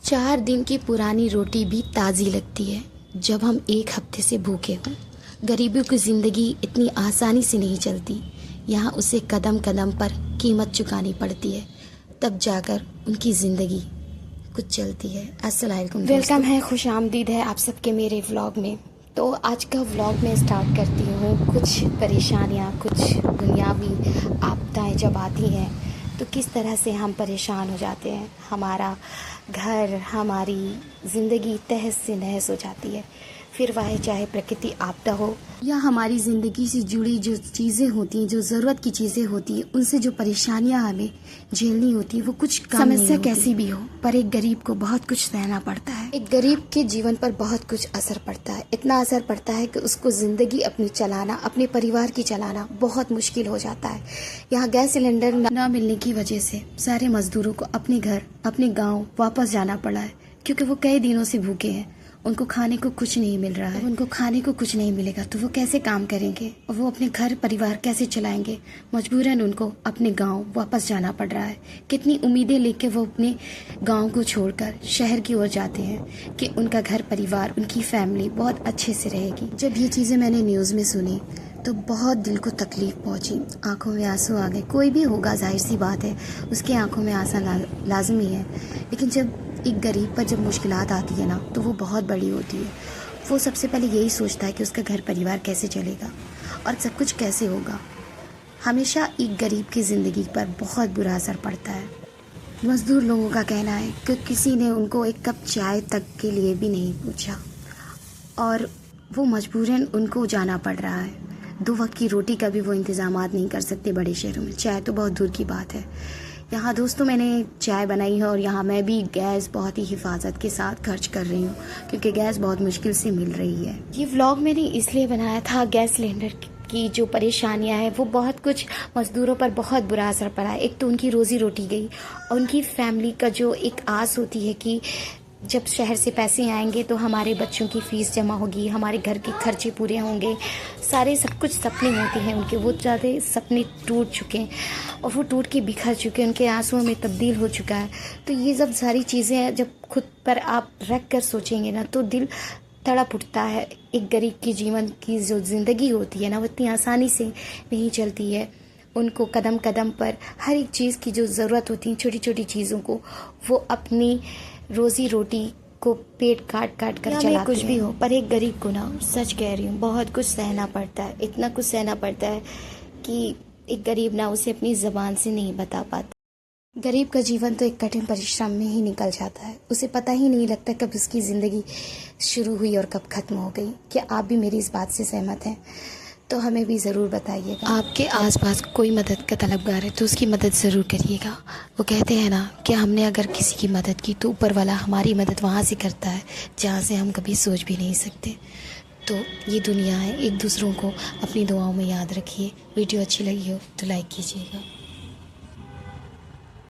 4 दिन की पुरानी रोटी भी ताज़ी लगती है जब हम एक हफ्ते से भूखे हों। गरीबों की ज़िंदगी इतनी आसानी से नहीं चलती। यहाँ उसे कदम कदम पर कीमत चुकानी पड़ती है, तब जाकर उनकी ज़िंदगी कुछ चलती है। अस्सलाम वालेकुम, वेलकम है, खुश आमदीद है आप सबके मेरे व्लॉग में। तो आज का व्लॉग मैं स्टार्ट करती हूँ। कुछ परेशानियाँ, कुछ दुनियावी आपदाएँ जब आती हैं तो किस तरह से हम परेशान हो जाते हैं। हमारा घर, हमारी ज़िंदगी तहस से नहस हो जाती है। फिर वह चाहे प्रकृति आपदा हो या हमारी ज़िंदगी से जुड़ी जो चीज़ें होती हैं, जो ज़रूरत की चीज़ें होती हैं, उनसे जो परेशानियां हमें झेलनी होती है वो कुछ कम नहीं होती। समस्या कैसी भी हो, पर एक गरीब को बहुत कुछ सहना पड़ता है। एक गरीब के जीवन पर बहुत कुछ असर पड़ता है। इतना असर पड़ता है कि उसको ज़िंदगी अपनी चलाना, अपने परिवार की चलाना बहुत मुश्किल हो जाता है। यहाँ गैस सिलेंडर न मिलने की वजह से सारे मजदूरों को अपने घर, अपने गाँव वापस जाना पड़ा है, क्योंकि वो कई दिनों से भूखे हैं। उनको खाने को कुछ नहीं मिल रहा है। उनको खाने को कुछ नहीं मिलेगा तो वो कैसे काम करेंगे, वो अपने घर परिवार कैसे चलाएंगे। मजबूरन उनको अपने गांव वापस जाना पड़ रहा है। कितनी उम्मीदें लेके वो अपने गांव को छोड़कर शहर की ओर जाते हैं कि उनका घर परिवार, उनकी फैमिली बहुत अच्छे से रहेगी। जब ये चीज़ें मैंने न्यूज़ में सुनी तो बहुत दिल को तकलीफ पहुंची, आंखों में आंसू आ गए। कोई भी होगा, जाहिर सी बात है, उसके आंखों में आंसू लाजमी है। लेकिन जब एक गरीब पर जब मुश्किलात आती है ना, तो वो बहुत बड़ी होती है। वो सबसे पहले यही सोचता है कि उसका घर परिवार कैसे चलेगा और सब कुछ कैसे होगा। हमेशा एक गरीब की ज़िंदगी पर बहुत बुरा असर पड़ता है। मज़दूर लोगों का कहना है कि किसी ने उनको एक कप चाय तक के लिए भी नहीं पूछा और वो मजबूरन उनको जाना पड़ रहा है। 2 वक्त की रोटी का भी वो इंतज़ामात नहीं कर सकते बड़े शहरों में। चाय तो बहुत दूर की बात है। यहाँ दोस्तों मैंने चाय बनाई है और यहाँ मैं भी गैस बहुत ही हिफाजत के साथ खर्च कर रही हूँ, क्योंकि गैस बहुत मुश्किल से मिल रही है। ये व्लॉग मैंने इसलिए बनाया था, गैस सिलेंडर की जो परेशानियाँ हैं वो बहुत कुछ मज़दूरों पर बहुत बुरा असर पड़ा है। एक तो उनकी रोज़ी रोटी गई और उनकी फैमिली का जो एक आस होती है कि जब शहर से पैसे आएंगे तो हमारे बच्चों की फ़ीस जमा होगी, हमारे घर के खर्चे पूरे होंगे, सारे सब कुछ सपने होते हैं उनके। वो ज़्यादा सपने टूट चुके हैं और वो टूट के बिखर चुके हैं, उनके आंसुओं में तब्दील हो चुका है। तो ये सब सारी चीज़ें जब खुद पर आप रख कर सोचेंगे ना तो दिल तड़प उठता है। एक गरीब की जीवन की जो ज़िंदगी होती है ना, वो इतनी आसानी से नहीं चलती है। उनको कदम कदम पर हर एक चीज़ की जो ज़रूरत होती है, छोटी छोटी चीज़ों को वो अपनी रोज़ी रोटी को पेट काट काट कर चलाते हैं। कुछ भी हो, पर एक गरीब को ना, सच कह रही हूँ, बहुत कुछ सहना पड़ता है। इतना कुछ सहना पड़ता है कि एक गरीब ना उसे अपनी ज़बान से नहीं बता पाता। गरीब का जीवन तो एक कठिन परिश्रम में ही निकल जाता है। उसे पता ही नहीं लगता कब उसकी ज़िंदगी शुरू हुई और कब ख़त्म हो गई। क्या आप भी मेरी इस बात से सहमत हैं? तो हमें भी ज़रूर बताइएगा। आपके आसपास कोई मदद का तलबगार है तो उसकी मदद ज़रूर करिएगा। वो कहते हैं ना कि हमने अगर किसी की मदद की तो ऊपर वाला हमारी मदद वहाँ से करता है जहाँ से हम कभी सोच भी नहीं सकते। तो ये दुनिया है, एक दूसरों को अपनी दुआओं में याद रखिए। वीडियो अच्छी लगी हो तो लाइक कीजिएगा।